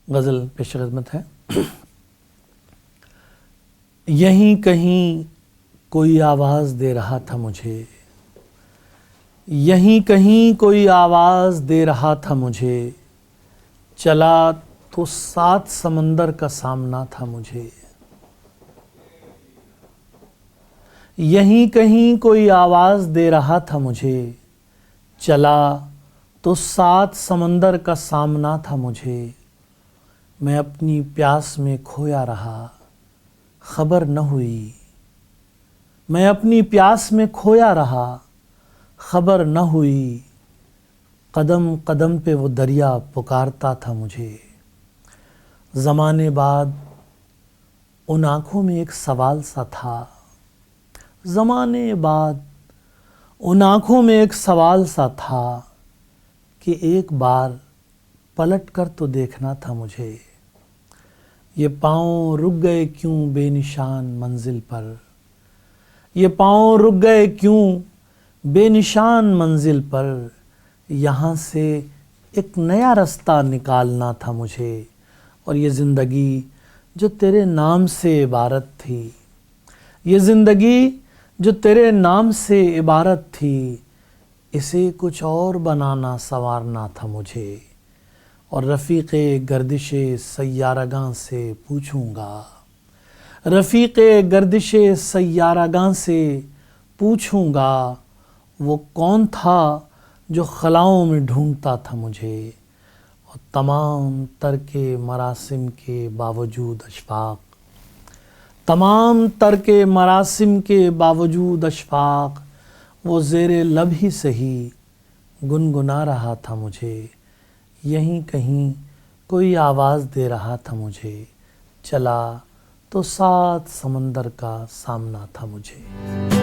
गज़ल पेश खिदमत है। यहीं कहीं कोई आवाज़ दे रहा था मुझे, यहीं कहीं कोई आवाज़ दे रहा था मुझे, चला तो 7 समंदर का सामना था मुझे। यहीं कहीं कोई आवाज़ दे रहा था मुझे, चला तो 7 समंदर का सामना था मुझे। मैं अपनी प्यास में खोया रहा, खबर न हुई। मैं अपनी प्यास में खोया रहा, खबर न हुई। कदम कदम पे वो दरिया पुकारता था मुझे। ज़माने बाद उन आँखों में एक सवाल सा था, ज़माने बाद उन आँखों में एक सवाल सा था कि एक बार पलट कर तो देखना था मुझे। ये पाँव रुक गए क्यों बेनिशान मंजिल पर, ये पाँव रुक गए क्यों बेनिशान मंजिल पर। यहाँ से एक नया रास्ता निकालना था मुझे, और ये ज़िंदगी जो तेरे नाम से इबारत थी, ये ज़िंदगी जो तेरे नाम से इबारत थी, इसे कुछ और बनाना संवारना था मुझे। और रफ़ीक़े गर्दिशे सय्यारगां से पूछूंगा, रफ़ीक़े गर्दिशे सय्यारगां से पूछूंगा, वो कौन था जो खलाओं में ढूंढता था मुझे। और तमाम तर्के मरासिम के बावजूद अशफाक, तमाम तर्के मरासिम के बावजूद अशफाक, वो ज़ेरे लब ही सही गुनगुना रहा था मुझे। यहीं कहीं कोई आवाज़ दे रहा था मुझे, चला तो 7 समंदर का सामना था मुझे।